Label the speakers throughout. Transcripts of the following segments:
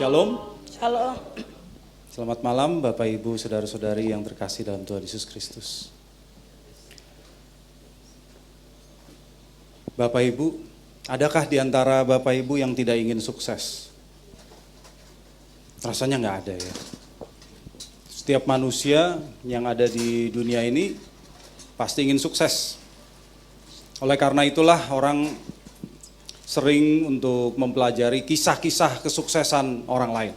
Speaker 1: Shalom.
Speaker 2: Shalom.
Speaker 1: Selamat malam Bapak Ibu, saudara-saudari yang terkasih dalam Tuhan Yesus Kristus. Bapak Ibu, adakah di antara Bapak Ibu yang tidak ingin sukses? Rasanya nggak ada ya. Setiap manusia yang ada di dunia ini pasti ingin sukses. Oleh karena itulah orang sering untuk mempelajari kisah-kisah kesuksesan orang lain.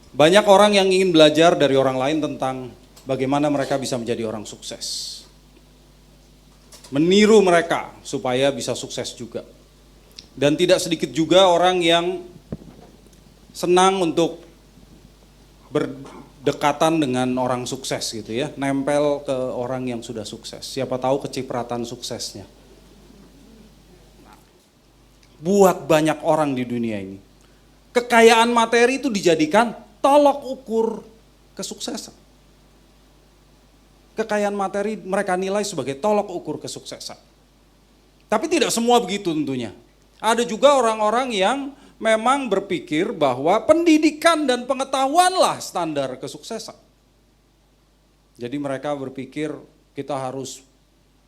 Speaker 1: Banyak orang yang ingin belajar dari orang lain tentang bagaimana mereka bisa menjadi orang sukses. Meniru mereka supaya bisa sukses juga. Dan tidak sedikit juga orang yang senang untuk berdekatan dengan orang sukses gitu ya, nempel ke orang yang sudah sukses. Siapa tahu kecipratan suksesnya. Buat banyak orang di dunia ini, kekayaan materi itu dijadikan tolok ukur kesuksesan. Kekayaan materi mereka nilai sebagai tolok ukur kesuksesan. Tapi tidak semua begitu tentunya. Ada juga orang-orang yang memang berpikir bahwa pendidikan dan pengetahuanlah standar kesuksesan. Jadi mereka berpikir kita harus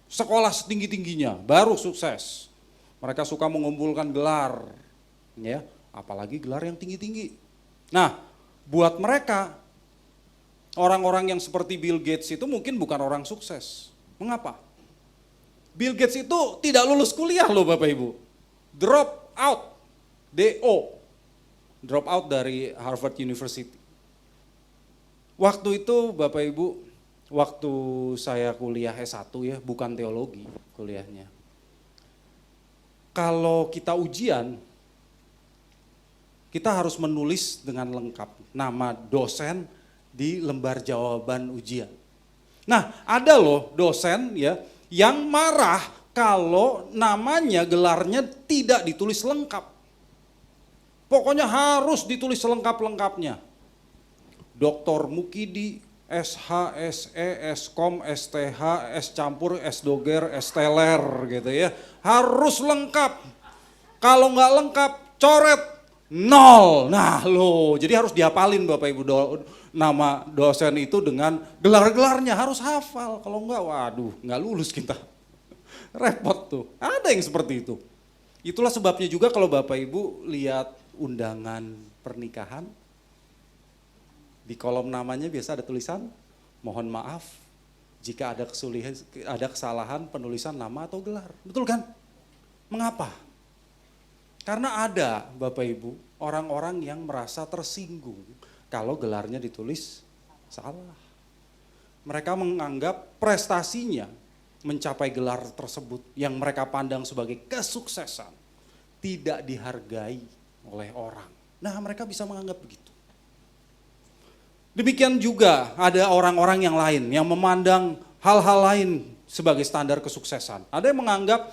Speaker 1: sekolah setinggi-tingginya baru sukses. Mereka suka mengumpulkan gelar, ya, apalagi gelar yang tinggi-tinggi. Nah, buat mereka, orang-orang yang seperti Bill Gates itu mungkin bukan orang sukses. Mengapa? Bill Gates itu tidak lulus kuliah loh Bapak Ibu. Drop out, DO, drop out dari Harvard University. Waktu itu Bapak Ibu, waktu saya kuliah S1 ya, bukan teologi kuliahnya. Kalau kita ujian, kita harus menulis dengan lengkap nama dosen di lembar jawaban ujian. Nah, ada loh dosen ya yang marah kalau namanya, gelarnya tidak ditulis lengkap. Pokoknya harus ditulis lengkap-lengkapnya. Dr. Mukidi, SH, SE, Skom, STH, S campur, S doger, S teler gitu ya. Harus lengkap. Kalau nggak lengkap, coret 0. Nah loh, jadi harus dihafalin Bapak Ibu nama dosen itu dengan gelar-gelarnya harus hafal. Kalau nggak, waduh, nggak lulus kita. Repot tuh. Ada yang seperti itu. Itulah sebabnya juga kalau Bapak Ibu lihat undangan pernikahan, di kolom namanya biasa ada tulisan, mohon maaf jika ada kesalahan penulisan nama atau gelar. Betul kan? Mengapa? Karena ada Bapak Ibu orang-orang yang merasa tersinggung kalau gelarnya ditulis salah. Mereka menganggap prestasinya mencapai gelar tersebut yang mereka pandang sebagai kesuksesan tidak dihargai oleh orang. Nah, mereka bisa menganggap begitu. Demikian juga ada orang-orang yang lain yang memandang hal-hal lain sebagai standar kesuksesan. Ada yang menganggap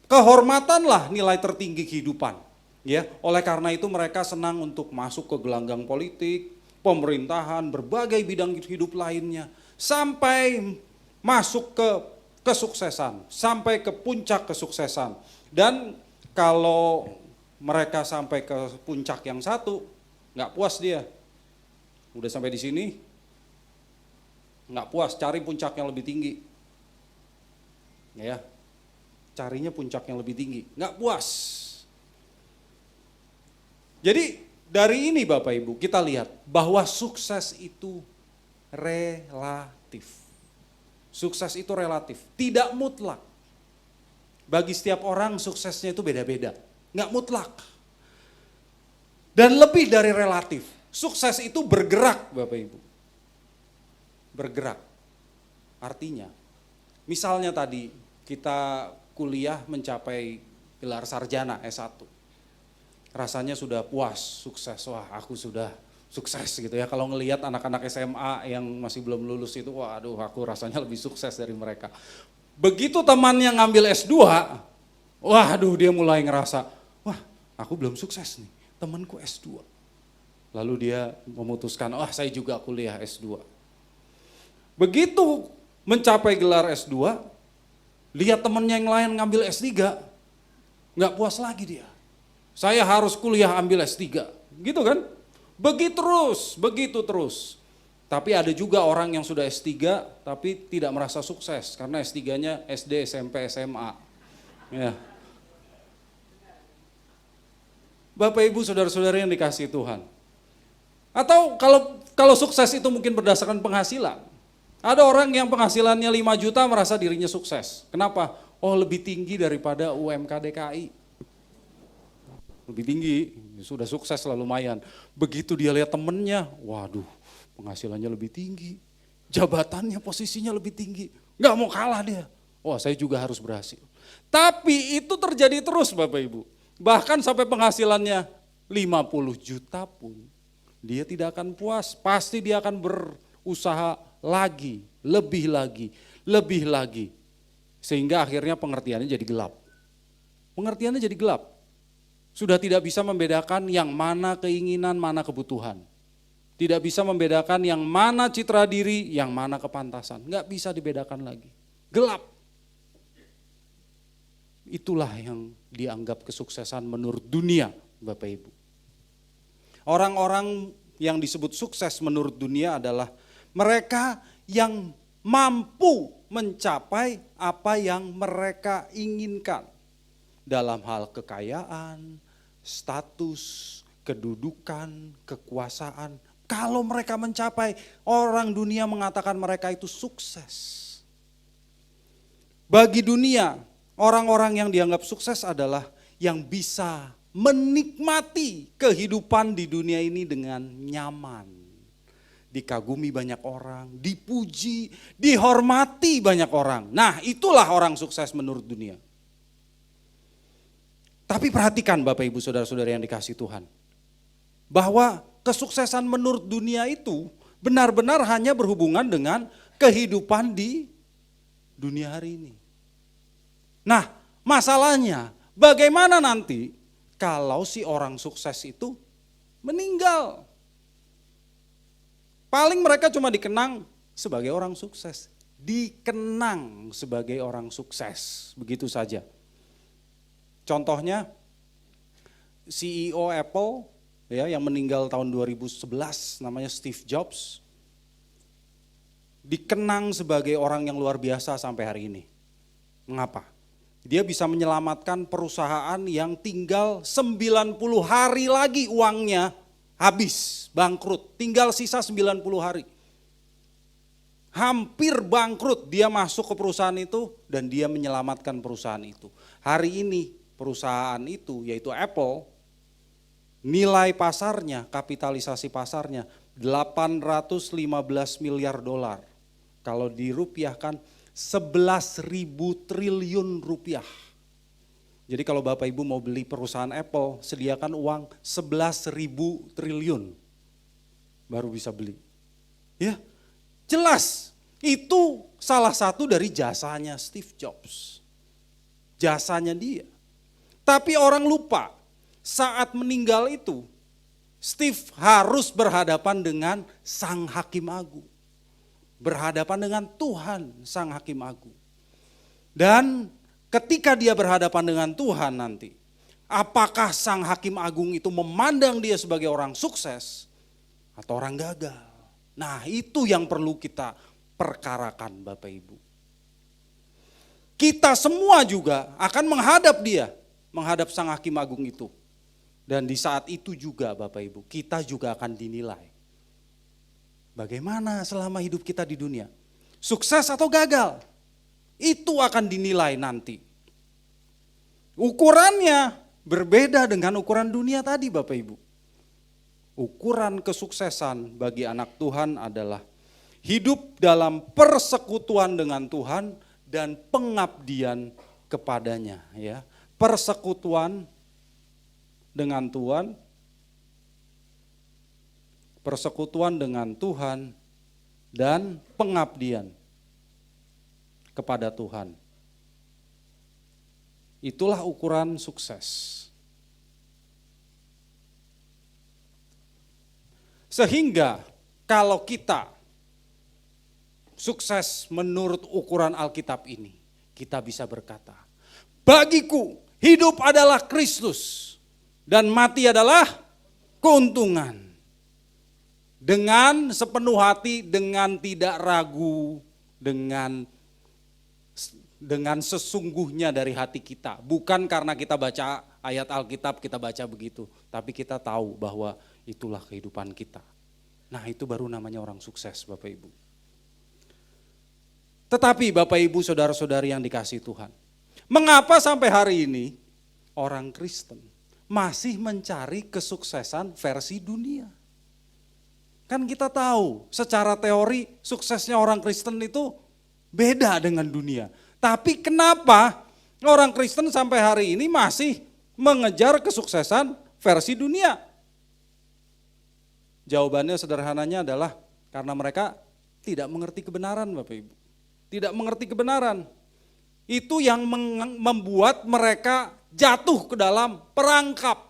Speaker 1: kehormatanlah nilai tertinggi kehidupan. Ya, oleh karena itu mereka senang untuk masuk ke gelanggang politik, pemerintahan, berbagai bidang hidup lainnya. Sampai masuk ke kesuksesan, sampai ke puncak kesuksesan. Dan kalau mereka sampai ke puncak yang satu, nggak puas dia. Udah sampai di sini, nggak puas, cari puncak yang lebih tinggi. Ya, carinya puncak yang lebih tinggi, nggak puas. Jadi dari ini Bapak Ibu kita lihat bahwa sukses itu relatif. Sukses itu relatif, tidak mutlak. Bagi setiap orang suksesnya itu beda-beda, nggak mutlak. Dan lebih dari relatif. Sukses itu bergerak Bapak Ibu. Bergerak. Artinya, misalnya tadi kita kuliah mencapai gelar sarjana S1. Rasanya sudah puas, sukses. Wah, aku sudah sukses gitu ya. Kalau ngelihat anak-anak SMA yang masih belum lulus itu, waduh, aku rasanya lebih sukses dari mereka. Begitu temannya ngambil S2, waduh, dia mulai ngerasa, wah, aku belum sukses nih, temanku S2. Lalu dia memutuskan, saya juga kuliah S2. Begitu mencapai gelar S2, lihat temannya yang lain ngambil S3, nggak puas lagi dia. Saya harus kuliah ambil S3. Gitu kan? Begitu terus. Tapi ada juga orang yang sudah S3 tapi tidak merasa sukses karena S3-nya SD, SMP, SMA. Ya. Bapak Ibu saudara-saudara yang dikasihi Tuhan. Atau kalau sukses itu mungkin berdasarkan penghasilan. Ada orang yang penghasilannya 5 juta merasa dirinya sukses. Kenapa? Oh, lebih tinggi daripada UMK DKI. Lebih tinggi, sudah sukses lah lumayan. Begitu dia lihat temennya, waduh penghasilannya lebih tinggi. Jabatannya, posisinya lebih tinggi. Nggak mau kalah dia. Wah, saya juga harus berhasil. Tapi itu terjadi terus Bapak Ibu. Bahkan sampai penghasilannya 50 juta pun dia tidak akan puas. Pasti dia akan berusaha lagi, lebih lagi. Sehingga akhirnya pengertiannya jadi gelap. Pengertiannya jadi gelap. Sudah tidak bisa membedakan yang mana keinginan, mana kebutuhan. Tidak bisa membedakan yang mana citra diri, yang mana kepantasan. Enggak bisa dibedakan lagi. Gelap. Itulah yang dianggap kesuksesan menurut dunia, Bapak Ibu. Orang-orang yang disebut sukses menurut dunia adalah mereka yang mampu mencapai apa yang mereka inginkan. Dalam hal kekayaan, status, kedudukan, kekuasaan. Kalau mereka mencapai, orang dunia mengatakan mereka itu sukses. Bagi dunia, orang-orang yang dianggap sukses adalah yang bisa menikmati kehidupan di dunia ini dengan nyaman. Dikagumi banyak orang, dipuji, dihormati banyak orang. Nah, itulah orang sukses menurut dunia. Tapi perhatikan Bapak Ibu saudara-saudara yang dikasihi Tuhan. Bahwa kesuksesan menurut dunia itu benar-benar hanya berhubungan dengan kehidupan di dunia hari ini. Nah, masalahnya bagaimana nanti kalau si orang sukses itu meninggal? Paling mereka cuma dikenang sebagai orang sukses. Dikenang sebagai orang sukses, begitu saja. Contohnya CEO Apple ya yang meninggal tahun 2011 namanya Steve Jobs. Dikenang sebagai orang yang luar biasa sampai hari ini. Mengapa? Dia bisa menyelamatkan perusahaan yang tinggal 90 hari lagi uangnya habis, bangkrut. Tinggal sisa 90 hari. Hampir bangkrut, dia masuk ke perusahaan itu dan dia menyelamatkan perusahaan itu. Hari ini perusahaan itu yaitu Apple, nilai pasarnya, kapitalisasi pasarnya 815 miliar dolar. Kalau dirupiahkan 11.000 triliun rupiah. Jadi kalau Bapak Ibu mau beli perusahaan Apple, sediakan uang 11.000 triliun. Baru bisa beli. Ya, jelas itu salah satu dari jasanya Steve Jobs. Jasanya dia. Tapi orang lupa saat meninggal itu Steve harus berhadapan dengan Sang Hakim Agung. Berhadapan dengan Tuhan Sang Hakim Agung. Dan ketika dia berhadapan dengan Tuhan nanti, apakah Sang Hakim Agung itu memandang dia sebagai orang sukses atau orang gagal? Nah, itu yang perlu kita perkarakan Bapak Ibu. Kita semua juga akan menghadap dia, menghadap Sang Hakim Agung itu. Dan di saat itu juga Bapak Ibu, kita juga akan dinilai. Bagaimana selama hidup kita di dunia? Sukses atau gagal? Itu akan dinilai nanti. Ukurannya berbeda dengan ukuran dunia tadi Bapak Ibu. Ukuran kesuksesan bagi anak Tuhan adalah hidup dalam persekutuan dengan Tuhan dan pengabdian kepadanya, ya. Persekutuan dengan Tuhan, persekutuan dengan Tuhan dan pengabdian kepada Tuhan. Itulah ukuran sukses. Sehingga kalau kita sukses menurut ukuran Alkitab ini, kita bisa berkata, bagiku hidup adalah Kristus dan mati adalah keuntungan. Dengan sepenuh hati, dengan tidak ragu, dengan sesungguhnya dari hati kita. Bukan karena kita baca ayat Alkitab kita baca begitu, tapi kita tahu bahwa itulah kehidupan kita. Nah, itu baru namanya orang sukses, Bapak Ibu. Tetapi Bapak Ibu saudara-saudari yang dikasihi Tuhan, mengapa sampai hari ini orang Kristen masih mencari kesuksesan versi dunia? Kan kita tahu secara teori suksesnya orang Kristen itu beda dengan dunia. Tapi kenapa orang Kristen sampai hari ini masih mengejar kesuksesan versi dunia? Jawabannya sederhananya adalah karena mereka tidak mengerti kebenaran, Bapak Ibu. Tidak mengerti kebenaran. Itu yang membuat mereka jatuh ke dalam perangkap.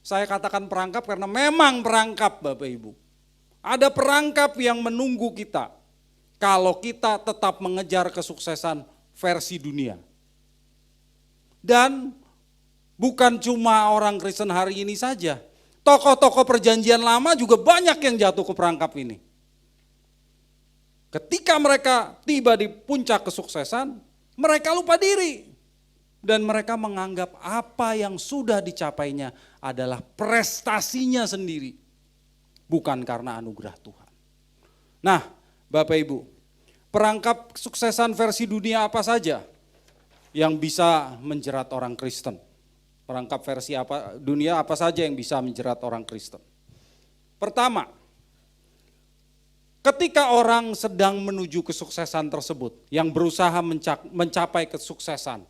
Speaker 1: Saya katakan perangkap karena memang perangkap, Bapak Ibu. Ada perangkap yang menunggu kita kalau kita tetap mengejar kesuksesan versi dunia. Dan bukan cuma orang Kristen hari ini saja. Tokoh-tokoh perjanjian lama juga banyak yang jatuh ke perangkap ini. Ketika mereka tiba di puncak kesuksesan, mereka lupa diri. Dan mereka menganggap apa yang sudah dicapainya adalah prestasinya sendiri. Bukan karena anugerah Tuhan. Nah, Bapak Ibu, perangkap kesuksesan versi dunia apa saja yang bisa menjerat orang Kristen? Perangkap versi dunia apa saja yang bisa menjerat orang Kristen? Pertama, ketika orang sedang menuju kesuksesan tersebut, yang berusaha mencapai kesuksesan,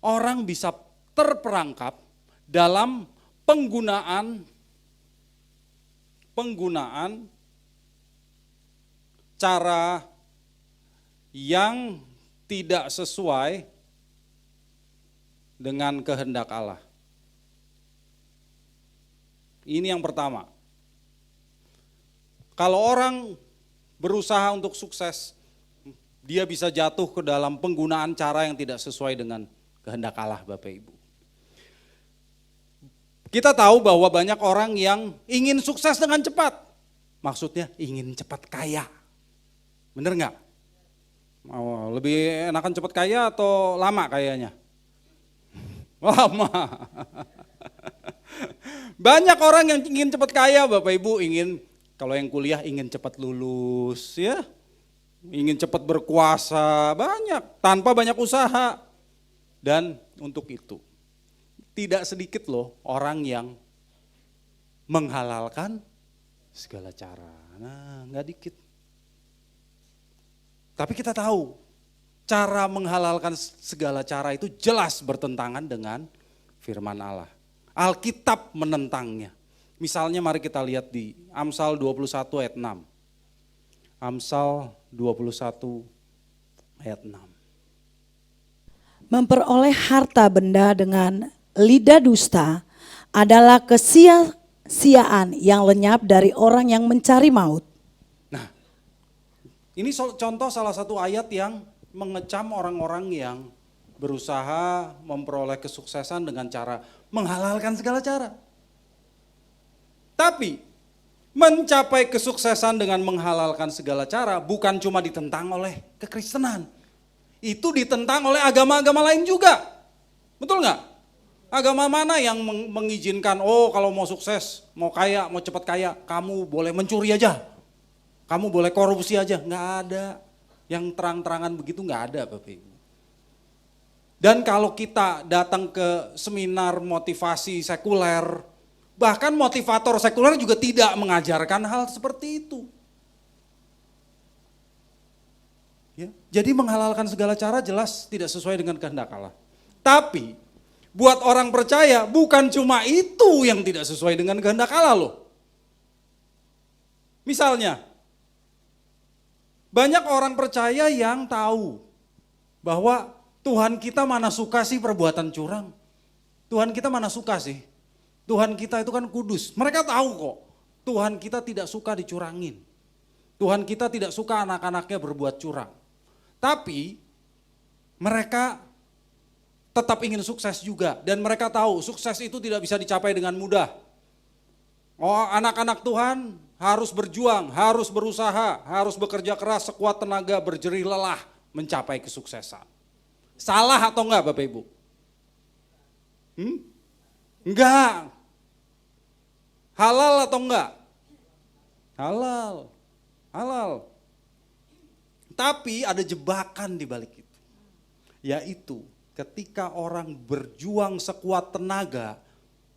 Speaker 1: orang bisa terperangkap dalam penggunaan cara yang tidak sesuai dengan kehendak Allah. Ini yang pertama. Kalau orang berusaha untuk sukses, dia bisa jatuh ke dalam penggunaan cara yang tidak sesuai dengan kehendak Allah, Bapak Ibu. Kita tahu bahwa banyak orang yang ingin sukses dengan cepat. Maksudnya ingin cepat kaya. Bener nggak? Lebih enakan cepat kaya atau lama kayanya? Lama. Banyak orang yang ingin cepat kaya, Bapak Ibu, kalau yang kuliah ingin cepat lulus, ya, ingin cepat berkuasa, banyak, tanpa banyak usaha. Dan untuk itu, tidak sedikit loh orang yang menghalalkan segala cara. Nah, nggak dikit. Tapi kita tahu, cara menghalalkan segala cara itu jelas bertentangan dengan firman Allah. Alkitab menentangnya. Misalnya mari kita lihat di Amsal 21 ayat 6. Amsal 21 ayat 6.
Speaker 2: Memperoleh harta benda dengan lidah dusta adalah kesia-siaan yang lenyap dari orang yang mencari maut.
Speaker 1: Nah, ini contoh salah satu ayat yang mengecam orang-orang yang berusaha memperoleh kesuksesan dengan cara menghalalkan segala cara. Tapi mencapai kesuksesan dengan menghalalkan segala cara bukan cuma ditentang oleh kekristenan. Itu ditentang oleh agama-agama lain juga. Betul nggak? Agama mana yang mengizinkan, kalau mau sukses, mau kaya, mau cepat kaya, kamu boleh mencuri aja. Kamu boleh korupsi aja. Nggak ada. Yang terang-terangan begitu nggak ada, Bapak Ibu. Dan kalau kita datang ke seminar motivasi sekuler, bahkan motivator sekuler juga tidak mengajarkan hal seperti itu. Ya, jadi menghalalkan segala cara jelas tidak sesuai dengan kehendak Allah. Tapi buat orang percaya bukan cuma itu yang tidak sesuai dengan kehendak Allah loh. Misalnya, banyak orang percaya yang tahu bahwa Tuhan kita mana suka sih perbuatan curang. Tuhan kita mana suka sih. Tuhan kita itu kan kudus. Mereka tahu kok Tuhan kita tidak suka dicurangin. Tuhan kita tidak suka anak-anaknya berbuat curang. Tapi mereka tetap ingin sukses juga. Dan mereka tahu sukses itu tidak bisa dicapai dengan mudah. Oh, anak-anak Tuhan harus berjuang, harus berusaha, harus bekerja keras sekuat tenaga, berjerih lelah mencapai kesuksesan. Salah atau enggak Bapak Ibu? Enggak. Halal atau enggak? Halal. Halal. Tapi ada jebakan di balik itu. Yaitu ketika orang berjuang sekuat tenaga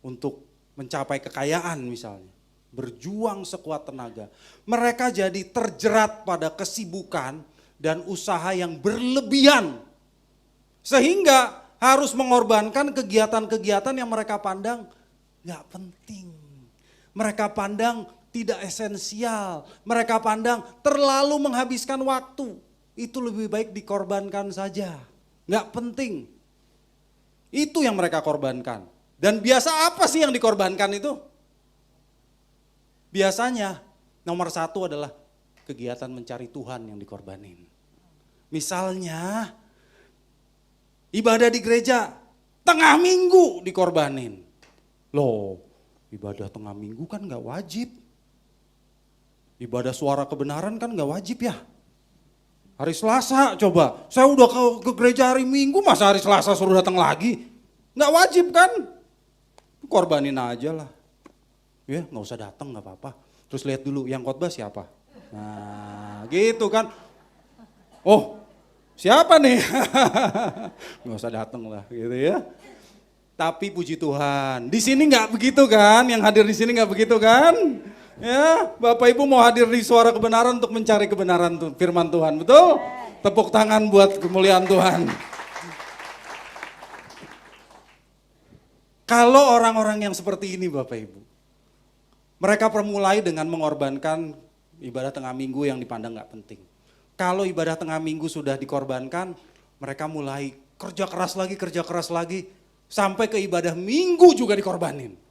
Speaker 1: untuk mencapai kekayaan misalnya. Berjuang sekuat tenaga. Mereka jadi terjerat pada kesibukan dan usaha yang berlebihan. Sehingga harus mengorbankan kegiatan-kegiatan yang mereka pandang gak penting. Mereka pandang tidak esensial. Mereka pandang terlalu menghabiskan waktu. Itu lebih baik dikorbankan saja. Gak penting. Itu yang mereka korbankan. Dan biasa apa sih yang dikorbankan itu? Biasanya nomor satu adalah kegiatan mencari Tuhan yang dikorbanin. Misalnya ibadah di gereja tengah minggu dikorbanin. Loh, ibadah tengah minggu kan gak wajib. Ibadah suara kebenaran kan gak wajib ya. Hari Selasa coba, saya udah ke gereja hari Minggu masa hari Selasa suruh datang lagi. Gak wajib kan? Korbanin aja lah. Ya gak usah datang gak apa-apa. Terus lihat dulu yang khotbah siapa. Nah gitu kan. Oh siapa nih? Gak usah datang lah gitu ya. Tapi puji Tuhan, di sini nggak begitu kan? Yang hadir di sini nggak begitu kan? Ya, Bapak Ibu mau hadir di suara kebenaran untuk mencari kebenaran firman Tuhan, betul? Tepuk tangan buat kemuliaan Tuhan. Kalau orang-orang yang seperti ini Bapak Ibu, mereka permulai dengan mengorbankan ibadah tengah minggu yang dipandang nggak penting. Kalau ibadah tengah minggu sudah dikorbankan, mereka mulai kerja keras lagi, sampai ke ibadah minggu juga dikorbanin.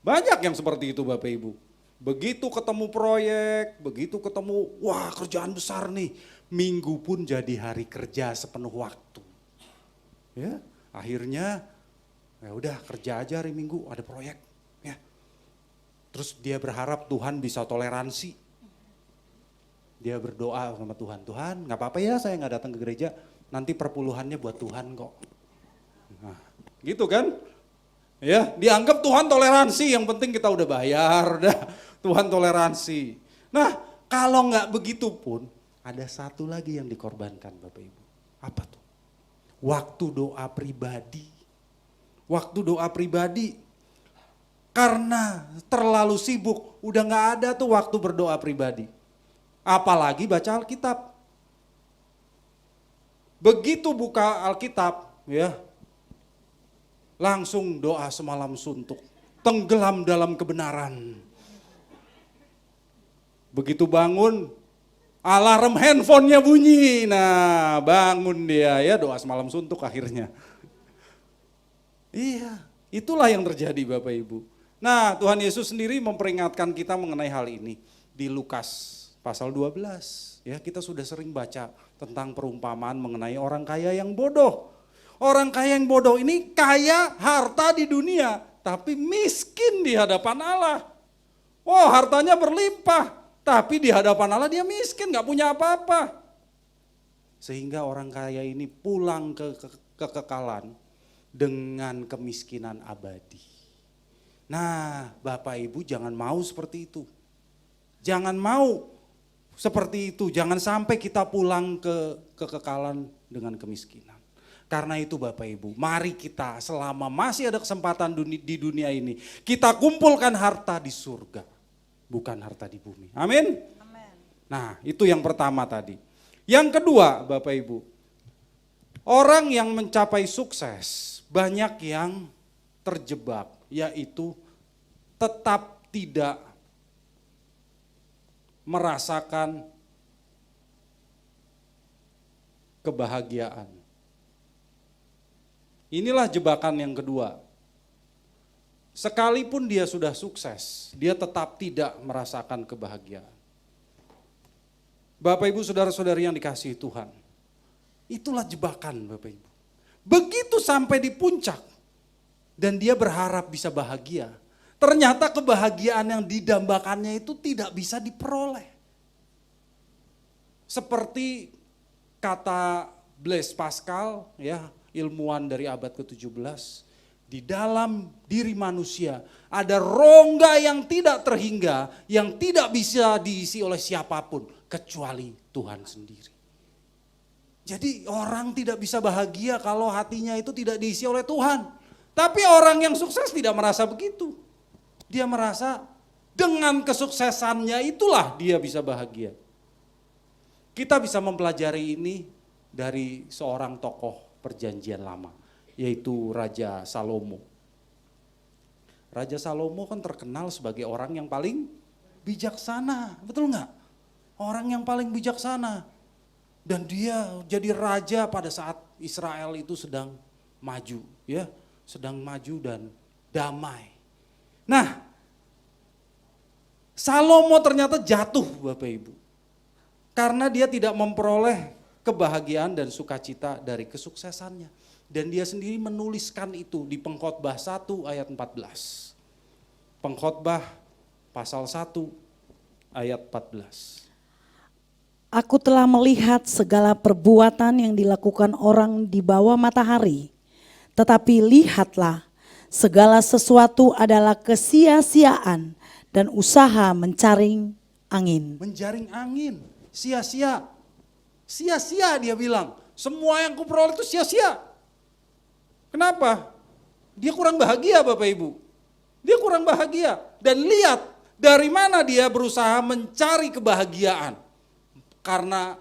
Speaker 1: Banyak yang seperti itu Bapak Ibu. Begitu ketemu proyek, begitu ketemu, wah kerjaan besar nih, minggu pun jadi hari kerja sepenuh waktu. Ya, akhirnya ya udah kerja aja hari Minggu, ada proyek. Ya. Terus dia berharap Tuhan bisa toleransi. Dia berdoa sama Tuhan, Tuhan nggak apa-apa ya saya nggak datang ke gereja, nanti perpuluhannya buat Tuhan kok. Nah, gitu kan? Ya, dianggap Tuhan toleransi, yang penting kita udah bayar, dah Tuhan toleransi. Nah, kalau nggak begitu pun, ada satu lagi yang dikorbankan Bapak Ibu. Apa tuh? Waktu doa pribadi. Waktu doa pribadi. Karena terlalu sibuk, udah nggak ada tuh waktu berdoa pribadi. Apalagi baca Alkitab. Begitu buka Alkitab, ya, langsung doa semalam suntuk, tenggelam dalam kebenaran. Begitu bangun, alarm handphonenya bunyi, nah bangun dia ya doa semalam suntuk akhirnya. Iya, itulah yang terjadi Bapak Ibu. Nah Tuhan Yesus sendiri memperingatkan kita mengenai hal ini di Lukas pasal 12. Ya, kita sudah sering baca tentang perumpamaan mengenai orang kaya yang bodoh. Orang kaya yang bodoh ini kaya harta di dunia, tapi miskin di hadapan Allah. Oh, hartanya berlimpah, tapi di hadapan Allah dia miskin, gak punya apa-apa. Sehingga orang kaya ini pulang ke kekekalan dengan kemiskinan abadi. Nah, Bapak Ibu jangan mau seperti itu. Jangan mau seperti itu, jangan sampai kita pulang ke kekekalan dengan kemiskinan. Karena itu Bapak Ibu, mari kita selama masih ada kesempatan di dunia ini, kita kumpulkan harta di surga, bukan harta di bumi. Amin? Amin. Nah itu yang pertama tadi. Yang kedua Bapak Ibu, orang yang mencapai sukses banyak yang terjebak, yaitu tetap tidak merasakan kebahagiaan. Inilah jebakan yang kedua. Sekalipun dia sudah sukses, dia tetap tidak merasakan kebahagiaan. Bapak Ibu saudara-saudari yang dikasihi Tuhan, itulah jebakan Bapak Ibu. Begitu sampai di puncak dan dia berharap bisa bahagia, ternyata kebahagiaan yang didambakannya itu tidak bisa diperoleh. Seperti kata Blaise Pascal, ya, ilmuwan dari abad ke-17, di dalam diri manusia ada rongga yang tidak terhingga, yang tidak bisa diisi oleh siapapun kecuali Tuhan sendiri. Jadi orang tidak bisa bahagia kalau hatinya itu tidak diisi oleh Tuhan. Tapi orang yang sukses tidak merasa begitu. Dia merasa dengan kesuksesannya itulah dia bisa bahagia. Kita bisa mempelajari ini dari seorang tokoh perjanjian lama, yaitu Raja Salomo. Raja Salomo kan terkenal sebagai orang yang paling bijaksana, betul nggak? Orang yang paling bijaksana. Dan dia jadi raja pada saat Israel itu sedang maju, ya, sedang maju dan damai. Nah, Salomo ternyata jatuh Bapak Ibu. Karena dia tidak memperoleh kebahagiaan dan sukacita dari kesuksesannya. Dan dia sendiri menuliskan itu di Pengkhotbah 1 ayat 14. Pengkhotbah pasal 1 ayat 14.
Speaker 2: Aku telah melihat segala perbuatan yang dilakukan orang di bawah matahari. Tetapi lihatlah, segala sesuatu adalah kesia-siaan dan usaha menjaring angin.
Speaker 1: Menjaring angin, sia-sia. Sia-sia dia bilang, semua yang kuperoleh itu sia-sia. Kenapa? Dia kurang bahagia Bapak Ibu. Dia kurang bahagia. Dan lihat dari mana dia berusaha mencari kebahagiaan. Karena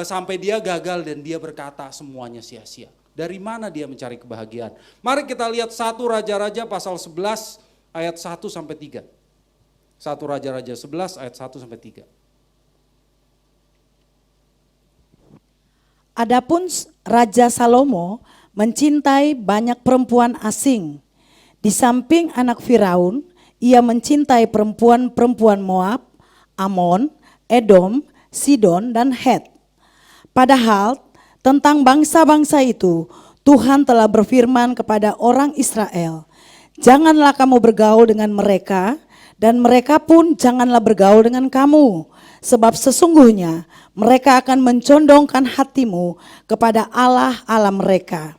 Speaker 1: sampai dia gagal dan dia berkata semuanya sia-sia. Dari mana dia mencari kebahagiaan? Mari kita lihat 1 Raja-Raja pasal 11 ayat 1 sampai 3. 1 Raja-Raja 11 ayat 1 sampai 3.
Speaker 2: Adapun Raja Salomo mencintai banyak perempuan asing. Di samping anak Firaun, ia mencintai perempuan-perempuan Moab, Amon, Edom, Sidon, dan Het. Padahal tentang bangsa-bangsa itu Tuhan telah berfirman kepada orang Israel, janganlah kamu bergaul dengan mereka dan mereka pun janganlah bergaul dengan kamu. Sebab sesungguhnya mereka akan mencondongkan hatimu kepada Allah-Allah mereka.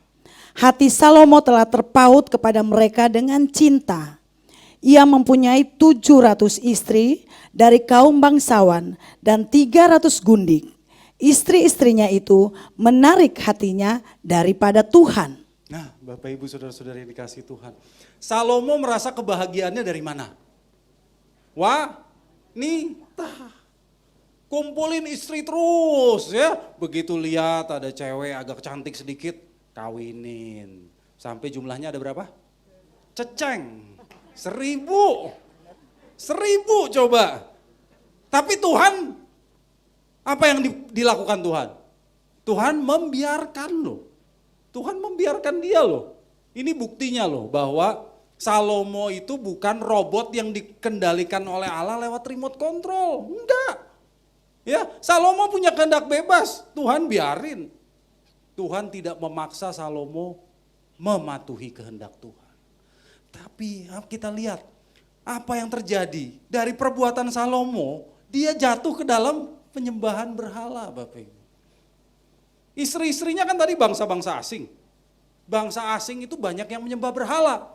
Speaker 2: Hati Salomo telah terpaut kepada mereka dengan cinta. Ia mempunyai 700 istri dari kaum bangsawan dan 300 gundik. Istri-istrinya itu menarik hatinya daripada Tuhan.
Speaker 1: Nah, Bapak Ibu Saudara-saudara yang dikasihi Tuhan. Salomo merasa kebahagiaannya dari mana? Wanita. Kumpulin istri terus ya. Begitu lihat ada cewek agak cantik sedikit, kawinin. Sampai jumlahnya ada berapa? Ceceng. 1000 coba. Tapi Tuhan, apa yang dilakukan Tuhan? Tuhan membiarkan loh. Tuhan membiarkan dia loh. Ini buktinya loh bahwa Salomo itu bukan robot yang dikendalikan oleh Allah lewat remote control. Enggak. Ya, Salomo punya kehendak bebas. Tuhan biarin. Tuhan tidak memaksa Salomo mematuhi kehendak Tuhan. Tapi kita lihat apa yang terjadi dari perbuatan Salomo, dia jatuh ke dalam penyembahan berhala Bapak Ibu. Istri-istrinya kan tadi bangsa-bangsa asing. Bangsa asing itu banyak yang menyembah berhala.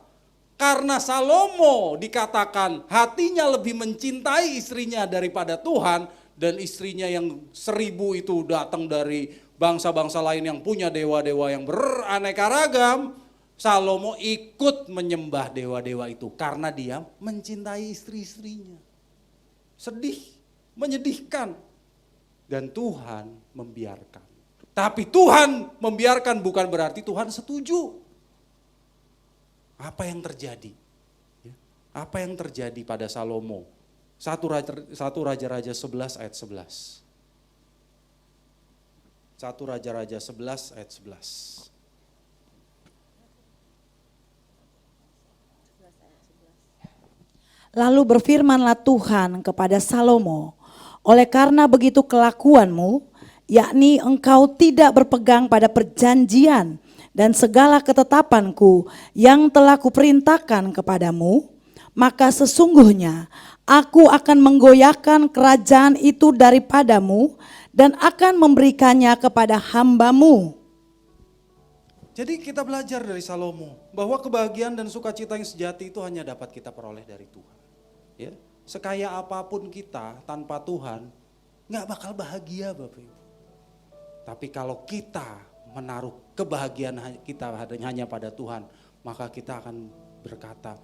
Speaker 1: Karena Salomo dikatakan hatinya lebih mencintai istrinya daripada Tuhan, dan istrinya yang 1000 itu datang dari bangsa-bangsa lain yang punya dewa-dewa yang beraneka ragam, Salomo ikut menyembah dewa-dewa itu karena dia mencintai istri-istrinya. Sedih, menyedihkan. Dan Tuhan membiarkan. Tapi Tuhan membiarkan bukan berarti Tuhan setuju. Apa yang terjadi? Apa yang terjadi pada Salomo? 1 Raja-Raja 11 ayat 11. 1 Raja-Raja 11 ayat 11.
Speaker 2: Lalu berfirmanlah Tuhan kepada Salomo, oleh karena begitu kelakuanmu, yakni engkau tidak berpegang pada perjanjian dan segala ketetapanku yang telah kuperintahkan kepadamu, maka sesungguhnya aku akan menggoyahkan kerajaan itu daripadamu dan akan memberikannya kepada hambamu.
Speaker 1: Jadi kita belajar dari Salomo bahwa kebahagiaan dan sukacita yang sejati itu hanya dapat kita peroleh dari Tuhan. Ya, sekaya apapun kita tanpa Tuhan nggak bakal bahagia Bapak Ibu. Tapi kalau kita menaruh kebahagiaan kita hanya pada Tuhan, maka kita akan berkata,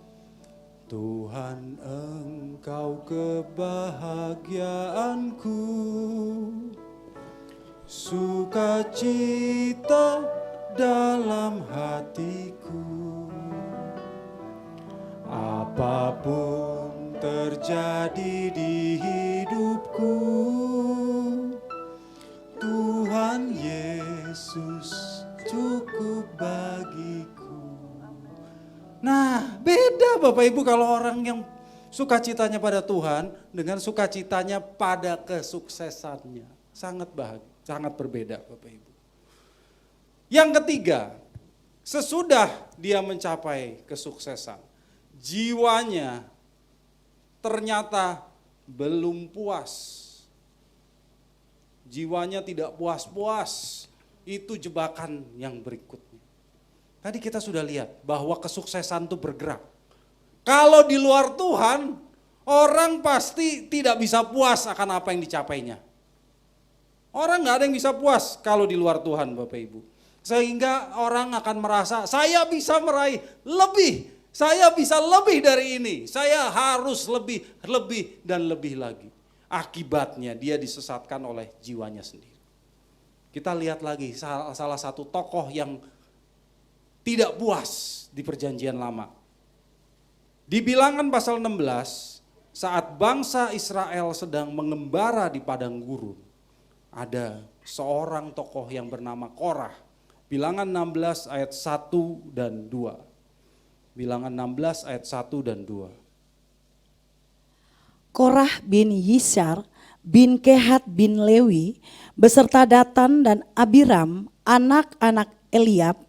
Speaker 1: Tuhan Engkau kebahagiaanku, sukacita dalam hatiku. Apapun terjadi di hidupku, Tuhan Yesus cukup bagiku. Nah, beda Bapak Ibu kalau orang yang sukacitanya pada Tuhan dengan sukacitanya pada kesuksesannya. Sangat bahagia, sangat berbeda Bapak Ibu. Yang ketiga, sesudah dia mencapai kesuksesan, jiwanya ternyata belum puas. Jiwanya tidak puas-puas, itu jebakan yang berikutnya. Tadi kita sudah lihat bahwa kesuksesan itu bergerak. Kalau di luar Tuhan, orang pasti tidak bisa puas akan apa yang dicapainya. Orang gak ada yang bisa puas kalau di luar Tuhan Bapak Ibu. Sehingga orang akan merasa saya bisa meraih lebih, saya bisa lebih dari ini, saya harus lebih dan lebih lagi. Akibatnya dia disesatkan oleh jiwanya sendiri. Kita lihat lagi salah satu tokoh yang tidak puas di perjanjian lama. Di Bilangan pasal 16, saat bangsa Israel sedang mengembara di padang gurun, ada seorang tokoh yang bernama Korah. Bilangan 16 ayat 1 dan 2. Bilangan 16 ayat 1 dan 2.
Speaker 2: Korah bin Yishar bin Kehat bin Lewi beserta Datan dan Abiram anak-anak Eliab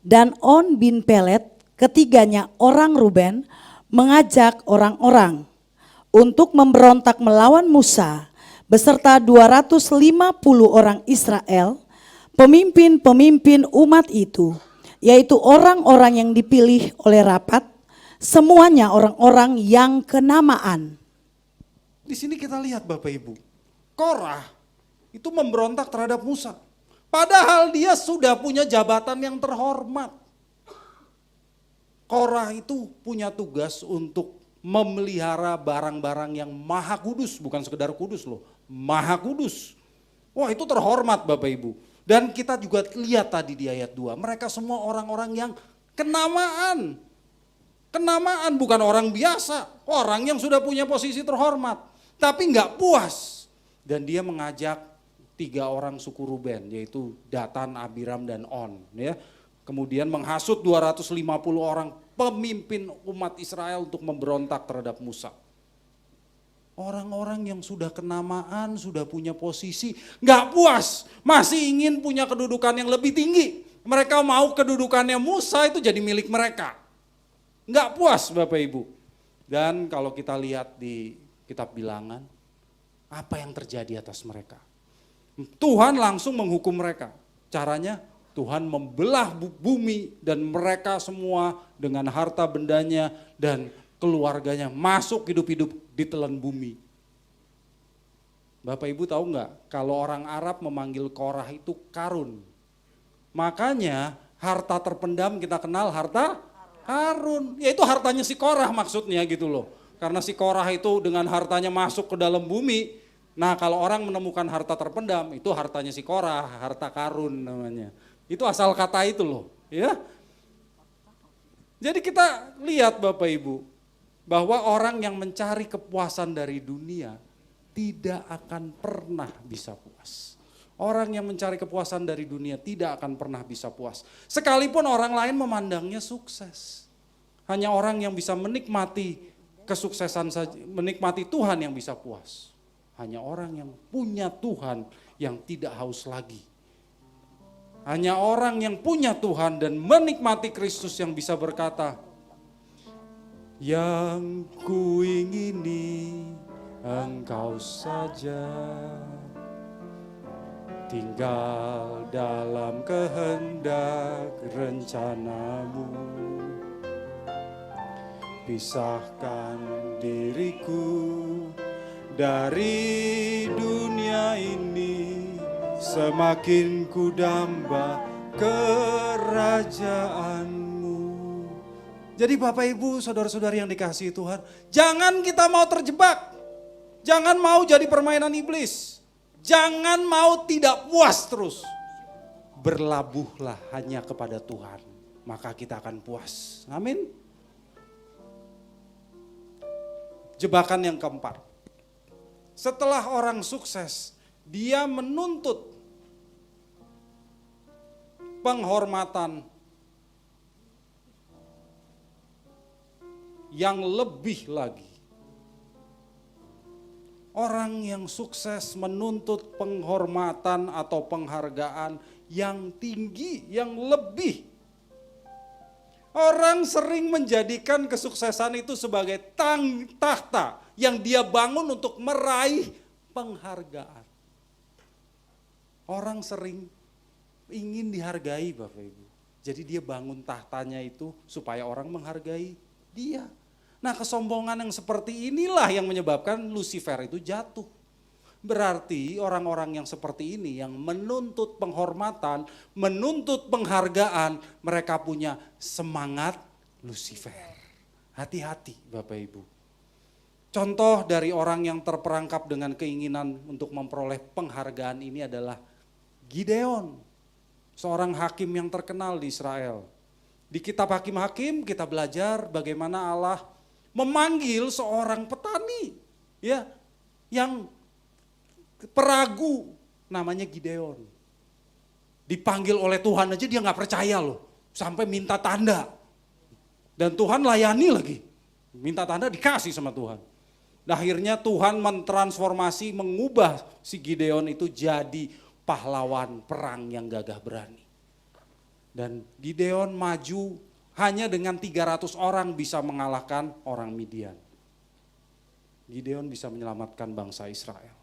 Speaker 2: dan On bin Pelet, ketiganya orang Ruben, mengajak orang-orang untuk memberontak melawan Musa beserta 250 orang Israel, pemimpin-pemimpin umat itu, yaitu orang-orang yang dipilih oleh rapat, semuanya orang-orang yang kenamaan.
Speaker 1: Di sini kita lihat Bapak Ibu, Korah itu memberontak terhadap Musa. Padahal dia sudah punya jabatan yang terhormat. Korah itu punya tugas untuk memelihara barang-barang yang maha kudus, bukan sekedar kudus loh, maha kudus. Wah itu terhormat Bapak Ibu. Dan kita juga lihat tadi di ayat 2, mereka semua orang-orang yang kenamaan. Kenamaan bukan orang biasa, orang yang sudah punya posisi terhormat. Tapi enggak puas. Dan dia mengajak 3 orang suku Ruben, yaitu Datan, Abiram, dan On. Ya. Kemudian menghasut 250 orang pemimpin umat Israel untuk memberontak terhadap Musa. Orang-orang yang sudah kenamaan, sudah punya posisi, nggak puas, masih ingin punya kedudukan yang lebih tinggi. Mereka mau kedudukannya Musa itu jadi milik mereka. Nggak puas Bapak Ibu. Dan kalau kita lihat di kitab Bilangan, apa yang terjadi atas mereka? Tuhan langsung menghukum mereka. Caranya Tuhan membelah bumi dan mereka semua dengan harta bendanya dan keluarganya masuk hidup-hidup ditelan bumi. Bapak Ibu tahu nggak kalau orang Arab memanggil Korah itu Karun. Makanya harta terpendam kita kenal harta Karun. Ya itu hartanya si Korah maksudnya gitu loh. Karena si Korah itu dengan hartanya masuk ke dalam bumi. Nah kalau orang menemukan harta terpendam itu hartanya si Korah, harta Karun namanya. Itu asal kata itu loh ya. Jadi kita lihat Bapak Ibu, bahwa orang yang mencari kepuasan dari dunia tidak akan pernah bisa puas. Orang yang mencari kepuasan dari dunia tidak akan pernah bisa puas. Sekalipun orang lain memandangnya sukses. Hanya orang yang bisa menikmati kesuksesan saja, menikmati Tuhan yang bisa puas. Hanya orang yang punya Tuhan yang tidak haus lagi. Hanya orang yang punya Tuhan dan menikmati Kristus yang bisa berkata, yang kuingini Engkau saja, tinggal dalam kehendak rencanamu. Pisahkan diriku dari dunia ini, semakin ku damba kerajaanmu. Jadi Bapak Ibu, saudara-saudari yang dikasihi Tuhan, jangan kita mau terjebak. Jangan mau jadi permainan iblis. Jangan mau tidak puas terus. Berlabuhlah hanya kepada Tuhan, maka kita akan puas. Amin. Jebakan yang keempat. Setelah orang sukses, dia menuntut penghormatan yang lebih lagi. Orang yang sukses menuntut penghormatan atau penghargaan yang tinggi, yang lebih. Orang sering menjadikan kesuksesan itu sebagai tahta yang dia bangun untuk meraih penghargaan. Orang sering ingin dihargai Bapak Ibu. Jadi dia bangun tahtanya itu supaya orang menghargai dia. Nah, kesombongan yang seperti inilah yang menyebabkan Lucifer itu jatuh. Berarti orang-orang yang seperti ini yang menuntut penghormatan, menuntut penghargaan, mereka punya semangat Lucifer. Hati-hati Bapak Ibu. Contoh dari orang yang terperangkap dengan keinginan untuk memperoleh penghargaan ini adalah Gideon, seorang hakim yang terkenal di Israel. Di kitab Hakim-Hakim kita belajar bagaimana Allah memanggil seorang petani ya yang peragu namanya Gideon. Dipanggil oleh Tuhan aja dia nggak percaya loh, sampai minta tanda. Dan Tuhan layani lagi. Minta tanda dikasih sama Tuhan. Nah, akhirnya Tuhan mentransformasi, mengubah si Gideon itu jadi pahlawan perang yang gagah berani. Dan Gideon maju hanya dengan 300 orang bisa mengalahkan orang Midian. Gideon bisa menyelamatkan bangsa Israel.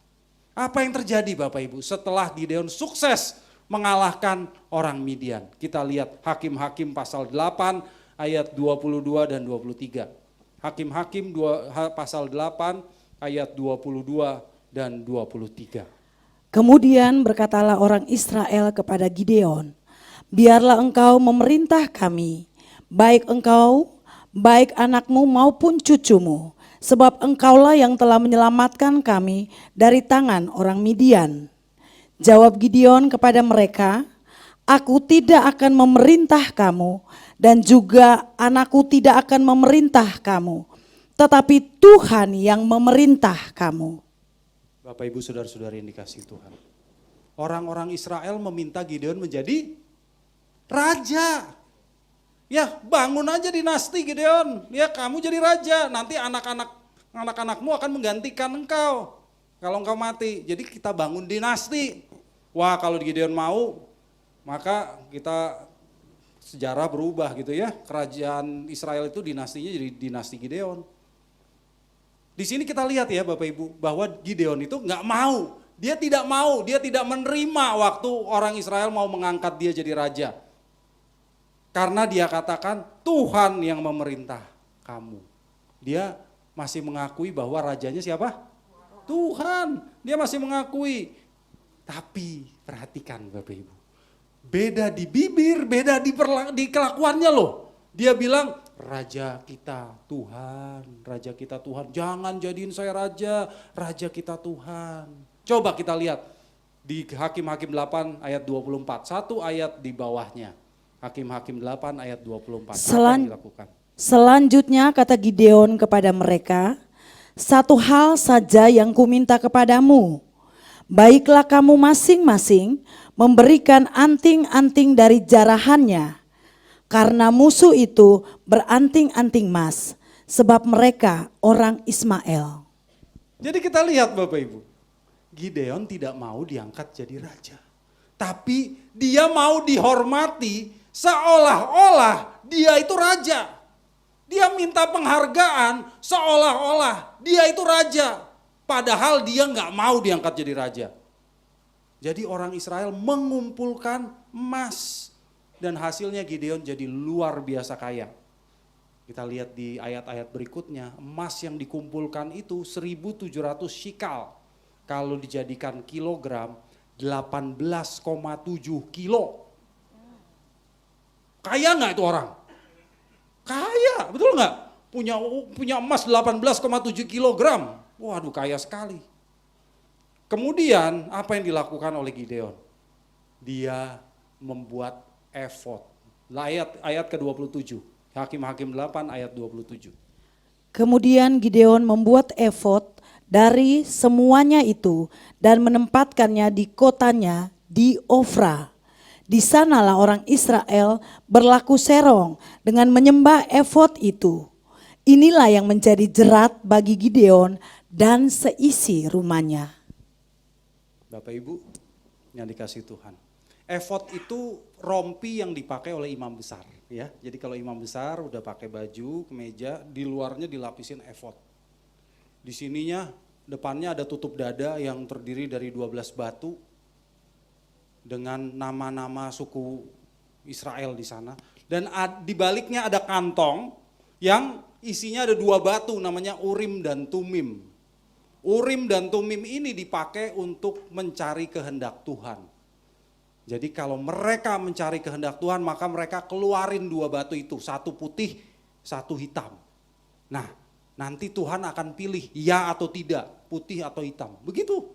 Speaker 1: Apa yang terjadi Bapak Ibu setelah Gideon sukses mengalahkan orang Midian? Kita lihat Hakim-Hakim pasal 8 ayat 22 dan 23. Hakim-Hakim pasal 8 ayat 22 dan 23.
Speaker 2: Kemudian berkatalah orang Israel kepada Gideon, biarlah engkau memerintah kami, baik engkau, baik anakmu maupun cucumu, sebab engkaulah yang telah menyelamatkan kami dari tangan orang Midian. Jawab Gideon kepada mereka, aku tidak akan memerintah kamu dan juga anakku tidak akan memerintah kamu, tetapi Tuhan yang memerintah kamu.
Speaker 1: Bapak Ibu saudara-saudari yang dikasihi Tuhan. Orang-orang Israel meminta Gideon menjadi raja. Ya bangun aja dinasti Gideon, ya kamu jadi raja, nanti anak-anakmu akan menggantikan engkau kalau engkau mati. Jadi kita bangun dinasti. Wah kalau Gideon mau, maka kita sejarah berubah gitu ya. Kerajaan Israel itu dinastinya jadi dinasti Gideon. Di sini kita lihat ya Bapak Ibu, bahwa Gideon itu nggak mau, dia tidak menerima waktu orang Israel mau mengangkat dia jadi raja. Karena dia katakan Tuhan yang memerintah kamu. Dia masih mengakui bahwa rajanya siapa? Tuhan. Dia masih mengakui. Tapi perhatikan Bapak Ibu. Beda di bibir, beda di kelakuannya loh. Dia bilang raja kita Tuhan, raja kita Tuhan. Jangan jadiin saya raja, raja kita Tuhan. Coba kita lihat di Hakim-Hakim 8 ayat 24. Satu ayat di bawahnya. Hakim-Hakim 8 ayat 24. Apa yang dilakukan?
Speaker 2: Selanjutnya kata Gideon kepada mereka, satu hal saja yang kuminta kepadamu, baiklah kamu masing-masing memberikan anting-anting dari jarahannya, karena musuh itu beranting-anting emas, sebab mereka orang Ismail. Jadi
Speaker 1: kita lihat Bapak Ibu, Gideon tidak mau diangkat jadi raja. Tapi dia mau dihormati seolah-olah dia itu raja. Dia minta penghargaan seolah-olah dia itu raja. Padahal dia nggak mau diangkat jadi raja. Jadi orang Israel mengumpulkan emas. Dan hasilnya Gideon jadi luar biasa kaya. Kita lihat di ayat-ayat berikutnya, emas yang dikumpulkan itu 1.700 shikal. Kalau dijadikan kilogram, 18,7 kilo. Kaya nggak itu orang? Kaya, betul nggak? Punya emas 18,7 kilogram. Waduh, kaya sekali. Kemudian apa yang dilakukan oleh Gideon? Dia membuat efod. Ayat ke-27. Hakim-Hakim 8 ayat 27.
Speaker 2: Kemudian Gideon membuat efod dari semuanya itu dan menempatkannya di kotanya di Ofra. Di sanalah orang Israel berlaku serong dengan menyembah efod itu. Inilah yang menjadi jerat bagi Gideon dan seisi rumahnya.
Speaker 1: Bapak Ibu yang dikasih Tuhan. Efod itu rompi yang dipakai oleh imam besar, ya. Jadi kalau imam besar udah pakai baju, kemeja, di luarnya dilapisin efod. Di sininya depannya ada tutup dada yang terdiri dari 12 batu dengan nama-nama suku Israel di sana. Dan di baliknya ada kantong yang isinya ada 2 batu namanya Urim dan Tumim. Urim dan Tumim ini dipakai untuk mencari kehendak Tuhan. Jadi kalau mereka mencari kehendak Tuhan, maka mereka keluarin 2 batu itu, satu putih, satu hitam. Nah, nanti Tuhan akan pilih ya atau tidak, putih atau hitam, begitu.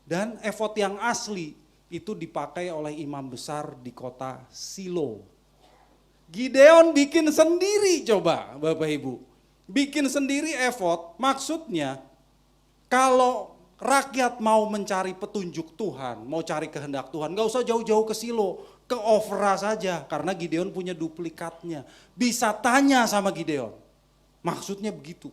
Speaker 1: Dan efod yang asli itu dipakai oleh imam besar di kota Silo. Gideon bikin sendiri, coba Bapak Ibu. Bikin sendiri efod, maksudnya kalau rakyat mau mencari petunjuk Tuhan, mau cari kehendak Tuhan, gak usah jauh-jauh ke Silo, ke Ofra saja, karena Gideon punya duplikatnya. Bisa tanya sama Gideon, maksudnya begitu.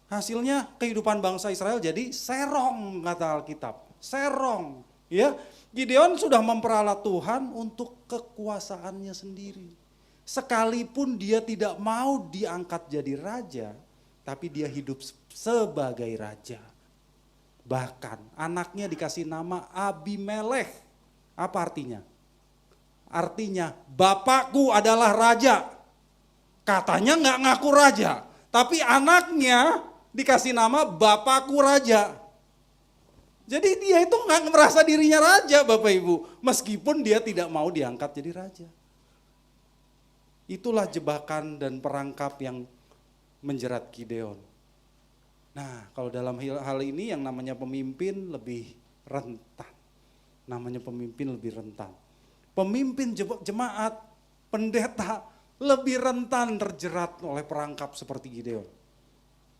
Speaker 1: Hasilnya kehidupan bangsa Israel jadi serong, kata Alkitab, serong. Ya, Gideon sudah memperalat Tuhan untuk kekuasaannya sendiri. Sekalipun dia tidak mau diangkat jadi raja, tapi dia hidup sebagai raja. Bahkan anaknya dikasih nama Abimelekh. Apa artinya? Artinya bapakku adalah raja. Katanya nggak ngaku raja, tapi anaknya dikasih nama bapakku raja. Jadi dia itu nggak merasa dirinya raja, Bapak Ibu, meskipun dia tidak mau diangkat jadi raja. Itulah jebakan dan perangkap yang menjerat Gideon. Nah, kalau dalam hal ini yang namanya pemimpin lebih rentan. Namanya pemimpin lebih rentan. Pemimpin jemaat, pendeta lebih rentan terjerat oleh perangkap seperti Gideon.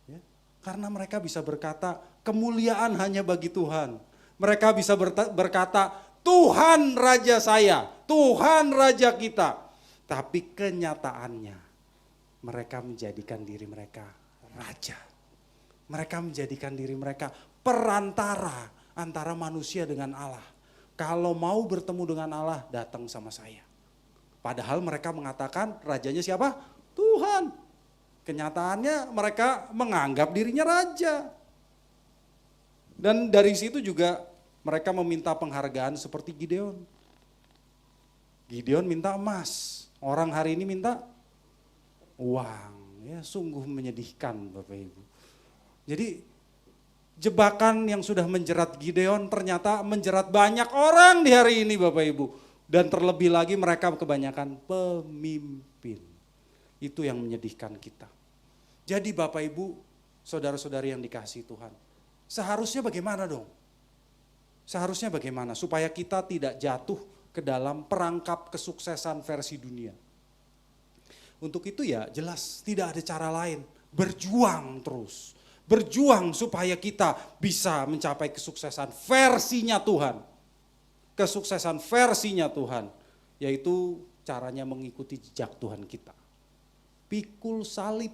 Speaker 1: Ya, karena mereka bisa berkata, kemuliaan hanya bagi Tuhan. Mereka bisa berkata, Tuhan Raja saya, Tuhan Raja kita. Tapi kenyataannya, mereka menjadikan diri mereka raja. Mereka menjadikan diri mereka perantara antara manusia dengan Allah. Kalau mau bertemu dengan Allah, datang sama saya. Padahal mereka mengatakan rajanya siapa? Tuhan. Kenyataannya mereka menganggap dirinya raja. Dan dari situ juga mereka meminta penghargaan seperti Gideon. Gideon minta emas. Orang hari ini minta uang, ya sungguh menyedihkan Bapak Ibu. Jadi jebakan yang sudah menjerat Gideon ternyata menjerat banyak orang di hari ini Bapak Ibu. Dan terlebih lagi mereka kebanyakan pemimpin. Itu yang menyedihkan kita. Jadi Bapak Ibu, saudara-saudari yang dikasihi Tuhan. Seharusnya bagaimana dong? Seharusnya bagaimana supaya kita tidak jatuh ke dalam perangkap kesuksesan versi dunia. Untuk itu ya jelas tidak ada cara lain, berjuang terus. Berjuang supaya kita bisa mencapai kesuksesan versinya Tuhan. Kesuksesan versinya Tuhan, yaitu caranya mengikuti jejak Tuhan kita. Pikul salib,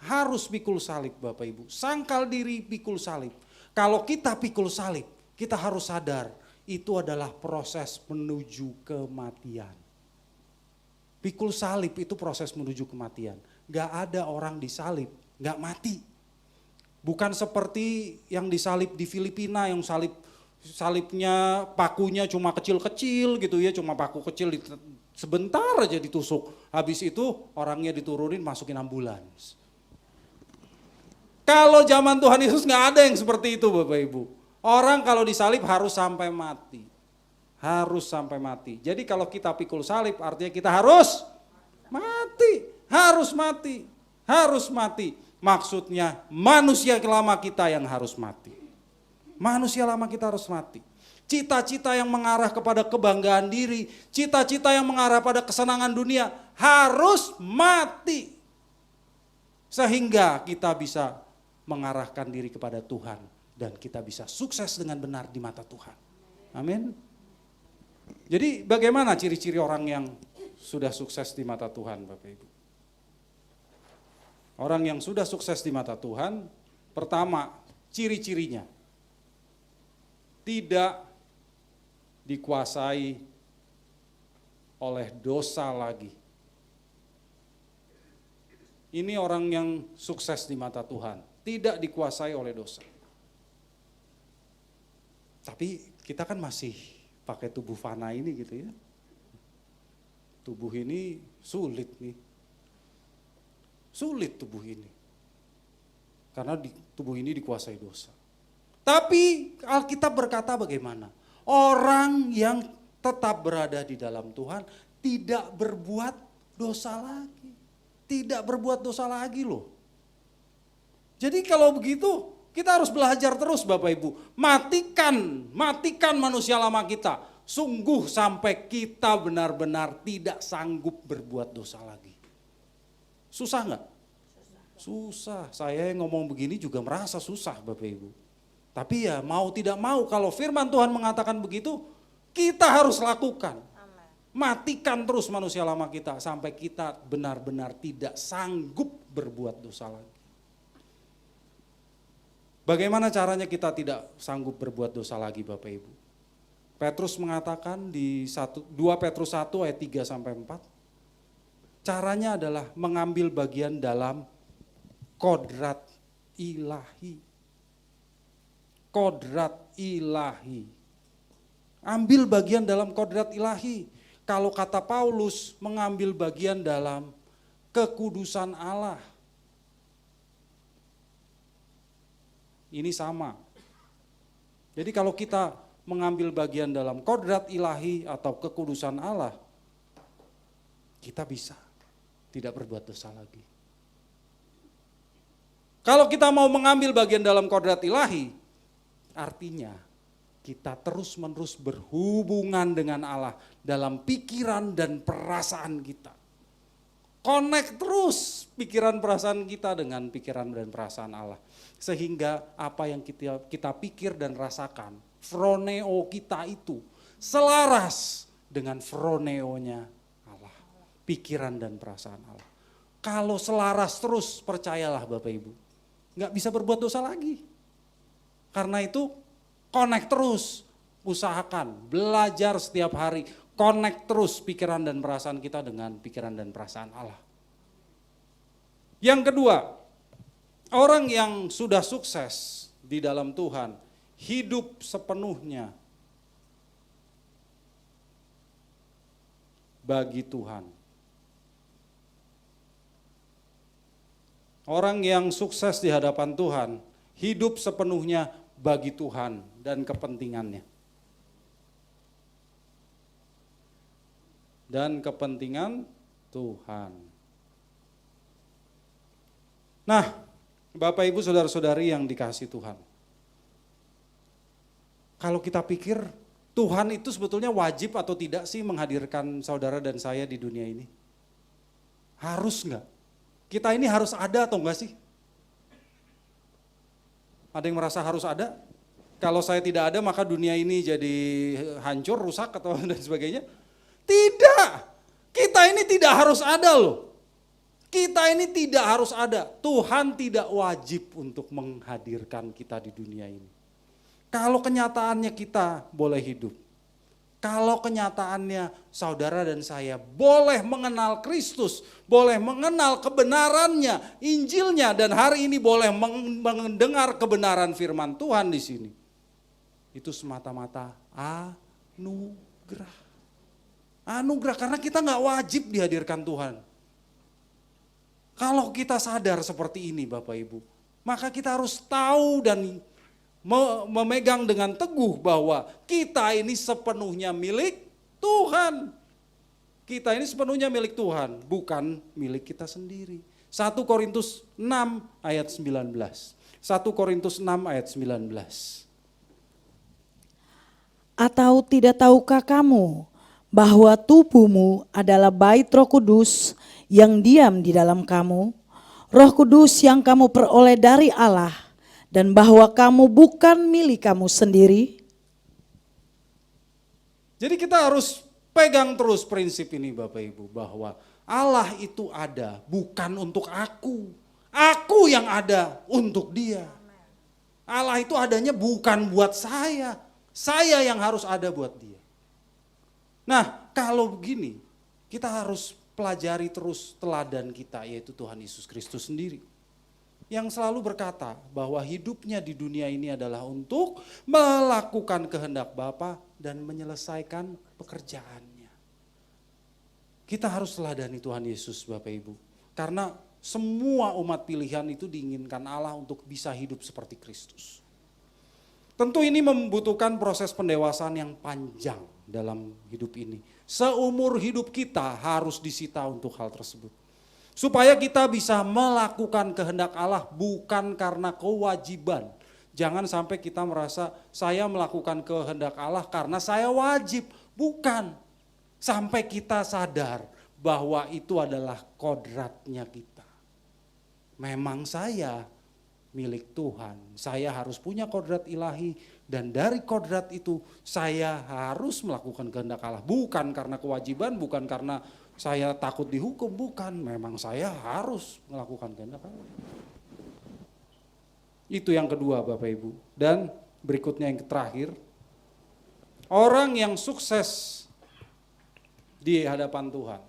Speaker 1: harus pikul salib Bapak Ibu. Sangkal diri pikul salib. Kalau kita pikul salib, Kita harus sadar itu adalah proses menuju kematian. Pikul salib itu proses menuju kematian. Gak ada orang disalib, gak mati. Bukan seperti yang disalib di Filipina, yang salibnya pakunya cuma kecil-kecil gitu ya, cuma paku kecil sebentar aja ditusuk. Habis itu orangnya diturunin masukin ambulans. Kalau zaman Tuhan Yesus gak ada yang seperti itu Bapak Ibu. Orang kalau disalib harus sampai mati. Harus sampai mati. Jadi kalau kita pikul salib artinya kita harus mati. Harus mati. Harus mati. Maksudnya manusia lama kita yang harus mati. Manusia lama kita harus mati. Cita-cita yang mengarah kepada kebanggaan diri, cita-cita yang mengarah pada kesenangan dunia harus mati. Sehingga kita bisa mengarahkan diri kepada Tuhan dan kita bisa sukses dengan benar di mata Tuhan. Amin. Jadi bagaimana ciri-ciri orang yang sudah sukses di mata Tuhan Bapak Ibu? Orang yang sudah sukses di mata Tuhan, pertama ciri-cirinya tidak dikuasai oleh dosa lagi. Ini orang yang sukses di mata Tuhan, tidak dikuasai oleh dosa. Tapi kita kan masih pakai tubuh fana ini gitu ya. Tubuh ini sulit nih. Sulit tubuh ini. Karena tubuh ini dikuasai dosa. Tapi Alkitab berkata bagaimana? Orang yang tetap berada di dalam Tuhan tidak berbuat dosa lagi. Tidak berbuat dosa lagi loh. Jadi kalau begitu kita harus belajar terus Bapak Ibu. Matikan manusia lama kita. Sungguh sampai kita benar-benar tidak sanggup berbuat dosa lagi. Susah enggak? Susah. Saya yang ngomong begini juga merasa susah Bapak Ibu. Tapi ya mau tidak mau kalau firman Tuhan mengatakan begitu, kita harus lakukan. Matikan terus manusia lama kita sampai kita benar-benar tidak sanggup berbuat dosa lagi. Bagaimana caranya kita tidak sanggup berbuat dosa lagi Bapak Ibu? Petrus mengatakan di 2 Petrus 1 ayat 3 sampai 4. Caranya adalah mengambil bagian dalam kodrat ilahi. Kodrat ilahi. Ambil bagian dalam kodrat ilahi. Kalau kata Paulus mengambil bagian dalam kekudusan Allah. Ini sama. Jadi kalau kita mengambil bagian dalam kodrat ilahi atau kekudusan Allah, kita bisa tidak berbuat dosa lagi. Kalau kita mau mengambil bagian dalam kodrat ilahi, artinya kita terus-menerus berhubungan dengan Allah dalam pikiran dan perasaan kita. Connect terus pikiran perasaan kita dengan pikiran dan perasaan Allah. Sehingga apa yang kita pikir dan rasakan, froneo kita itu selaras dengan froneonya Allah. Pikiran dan perasaan Allah. Kalau selaras terus, percayalah Bapak Ibu, gak bisa berbuat dosa lagi. Karena itu connect terus, usahakan, belajar setiap hari, connect terus pikiran dan perasaan kita dengan pikiran dan perasaan Allah. Yang kedua, orang yang sudah sukses di dalam Tuhan, hidup sepenuhnya bagi Tuhan. Orang yang sukses di hadapan Tuhan, hidup sepenuhnya bagi Tuhan dan kepentingannya. Dan kepentingan Tuhan. Nah, Bapak Ibu saudara-saudari yang dikasihi Tuhan. Kalau kita pikir Tuhan itu sebetulnya wajib atau tidak sih menghadirkan saudara dan saya di dunia ini? Harus enggak? Kita ini harus ada atau enggak sih? Ada yang merasa harus ada? Kalau saya tidak ada maka dunia ini jadi hancur, rusak atau dan sebagainya? Tidak, kita ini tidak harus ada loh. Kita ini tidak harus ada. Tuhan tidak wajib untuk menghadirkan kita di dunia ini. Kalau kenyataannya kita boleh hidup, kalau kenyataannya saudara dan saya boleh mengenal Kristus, boleh mengenal kebenarannya, Injilnya, dan hari ini boleh mendengar kebenaran firman Tuhan di sini. Itu semata-mata anugerah. Anugerah karena kita nggak wajib dihadirkan Tuhan. Kalau kita sadar seperti ini Bapak Ibu, maka kita harus tahu dan memegang dengan teguh bahwa kita ini sepenuhnya milik Tuhan. Kita ini sepenuhnya milik Tuhan, bukan milik kita sendiri. 1 Korintus 6 ayat 19. 1 Korintus 6 ayat 19.
Speaker 2: Atau tidak tahukah kamu bahwa tubuhmu adalah bait Roh Kudus yang diam di dalam kamu, Roh Kudus yang kamu peroleh dari Allah, dan bahwa kamu bukan milik kamu sendiri?
Speaker 1: Jadi kita harus pegang terus prinsip ini Bapak Ibu, bahwa Allah itu ada bukan untuk aku yang ada untuk dia. Allah itu adanya bukan buat saya yang harus ada buat dia. Nah kalau begini, kita harus pelajari terus teladan kita, yaitu Tuhan Yesus Kristus sendiri. Yang selalu berkata bahwa hidupnya di dunia ini adalah untuk melakukan kehendak Bapa dan menyelesaikan pekerjaannya. Kita harus teladani Tuhan Yesus Bapak Ibu. Karena semua umat pilihan itu diinginkan Allah untuk bisa hidup seperti Kristus. Tentu ini membutuhkan proses pendewasaan yang panjang dalam hidup ini. Seumur hidup kita harus disita untuk hal tersebut. Supaya kita bisa melakukan kehendak Allah bukan karena kewajiban. Jangan sampai kita merasa saya melakukan kehendak Allah karena saya wajib. Bukan. Sampai kita sadar bahwa itu adalah kodratnya kita. Memang saya milik Tuhan. Saya harus punya kodrat ilahi. Dan dari kodrat itu saya harus melakukan kehendak Allah. Bukan karena kewajiban, bukan karena saya takut dihukum, bukan. Memang saya harus melakukan kehendak Allah. Itu yang kedua Bapak Ibu. Dan berikutnya yang terakhir. Orang yang sukses di hadapan Tuhan.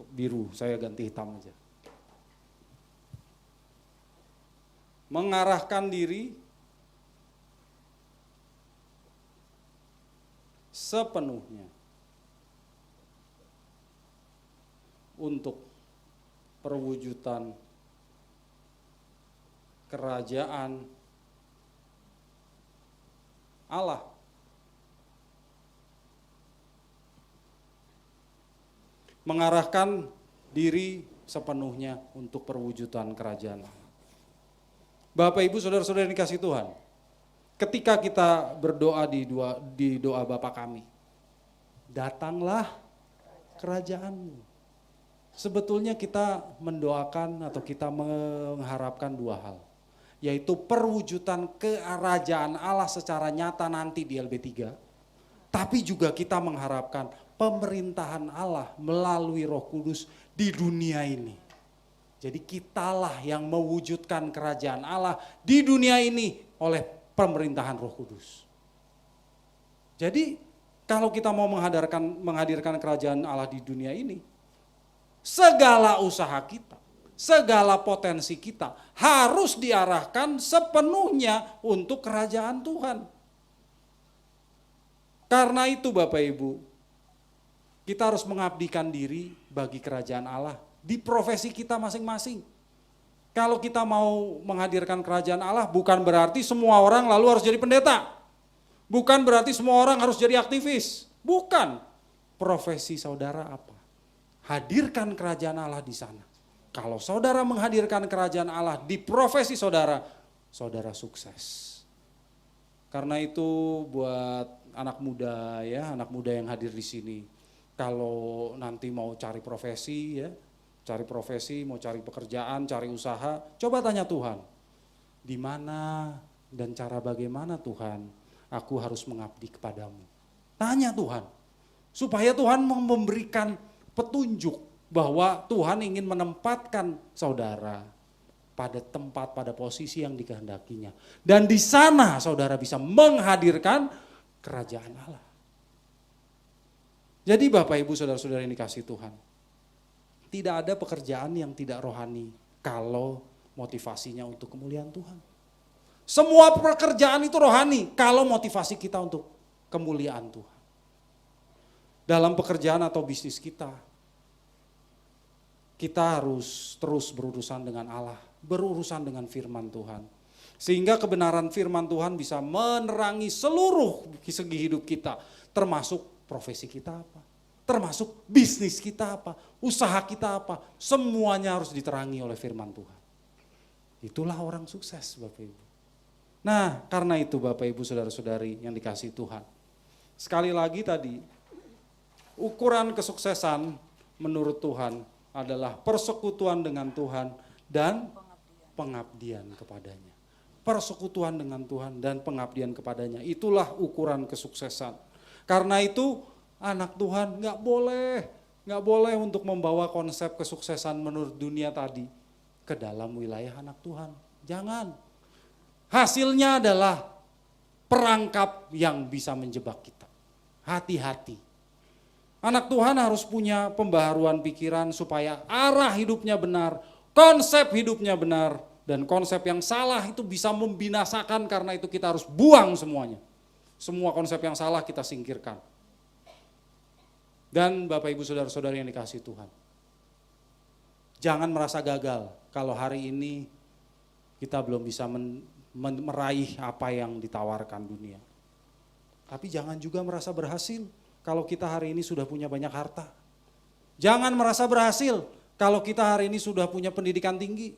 Speaker 1: Kok biru, saya ganti hitam aja. Mengarahkan diri sepenuhnya untuk perwujudan kerajaan Allah. Mengarahkan diri sepenuhnya untuk perwujudan kerajaan Allah. Bapak Ibu saudara-saudara yang dikasihi Tuhan, ketika kita berdoa di doa Bapa kami, datanglah kerajaanmu. Sebetulnya kita mendoakan atau kita mengharapkan dua hal, yaitu perwujudan kerajaan Allah secara nyata nanti di LB3, tapi juga kita mengharapkan pemerintahan Allah melalui Roh Kudus di dunia ini. Jadi kitalah yang mewujudkan kerajaan Allah di dunia ini oleh pemerintahan Roh Kudus. Jadi kalau kita mau menghadirkan kerajaan Allah di dunia ini, segala usaha kita, segala potensi kita harus diarahkan sepenuhnya untuk kerajaan Tuhan. Karena itu Bapak Ibu, kita harus mengabdikan diri bagi kerajaan Allah di profesi kita masing-masing. Kalau kita mau menghadirkan kerajaan Allah bukan berarti semua orang lalu harus jadi pendeta. Bukan berarti semua orang harus jadi aktivis. Bukan. Profesi saudara apa? Hadirkan kerajaan Allah di sana. Kalau saudara menghadirkan kerajaan Allah di profesi saudara, saudara sukses. Karena itu buat anak muda ya, anak muda yang hadir di sini. Kalau nanti mau cari profesi ya, mau cari pekerjaan, cari usaha, coba tanya Tuhan. Di mana dan cara bagaimana Tuhan aku harus mengabdi kepadamu? Tanya Tuhan. Supaya Tuhan memberikan petunjuk bahwa Tuhan ingin menempatkan saudara pada tempat, pada posisi yang dikehendakinya. Dan di sana saudara bisa menghadirkan kerajaan Allah. Jadi Bapak Ibu saudara-saudara yang dikasihi Tuhan, tidak ada pekerjaan yang tidak rohani kalau motivasinya untuk kemuliaan Tuhan. Semua pekerjaan itu rohani kalau motivasi kita untuk kemuliaan Tuhan. Dalam pekerjaan atau bisnis kita harus terus berurusan dengan Allah, berurusan dengan firman Tuhan. Sehingga kebenaran firman Tuhan bisa menerangi seluruh segi hidup kita, termasuk profesi kita apa, termasuk bisnis kita apa, usaha kita apa, semuanya harus diterangi oleh firman Tuhan. Itulah orang sukses Bapak Ibu. Nah karena itu Bapak Ibu saudara-saudari yang dikasihi Tuhan. Sekali lagi tadi, ukuran kesuksesan menurut Tuhan adalah persekutuan dengan Tuhan dan pengabdian kepadanya. Persekutuan dengan Tuhan dan pengabdian kepadanya, itulah ukuran kesuksesan. Karena itu anak Tuhan nggak boleh untuk membawa konsep kesuksesan menurut dunia tadi ke dalam wilayah anak Tuhan. Jangan. Hasilnya adalah perangkap yang bisa menjebak kita. Hati-hati. Anak Tuhan harus punya pembaharuan pikiran supaya arah hidupnya benar, konsep hidupnya benar, dan konsep yang salah itu bisa membinasakan, karena itu kita harus buang semuanya. Semua konsep yang salah kita singkirkan. Dan Bapak Ibu saudara-saudari yang dikasihi Tuhan, jangan merasa gagal kalau hari ini kita belum bisa meraih apa yang ditawarkan dunia. Tapi jangan juga merasa berhasil kalau kita hari ini sudah punya banyak harta. Jangan merasa berhasil kalau kita hari ini sudah punya pendidikan tinggi.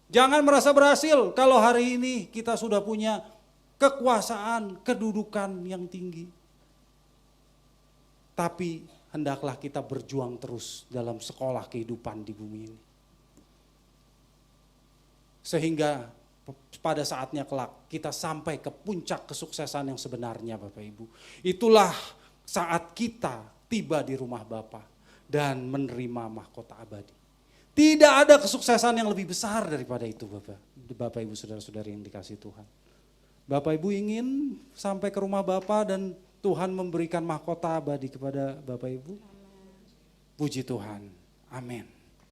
Speaker 1: Jangan merasa berhasil kalau hari ini kita sudah punya kekuasaan, kedudukan yang tinggi. Tapi hendaklah kita berjuang terus dalam sekolah kehidupan di bumi ini. Sehingga pada saatnya kelak kita sampai ke puncak kesuksesan yang sebenarnya Bapak Ibu. Itulah saat kita tiba di rumah Bapa dan menerima mahkota abadi. Tidak ada kesuksesan yang lebih besar daripada itu Bapak Ibu saudara-saudari yang dikasihi Tuhan. Bapak Ibu ingin sampai ke rumah Bapa dan Tuhan memberikan mahkota abadi kepada Bapak Ibu? Puji Tuhan. Amin.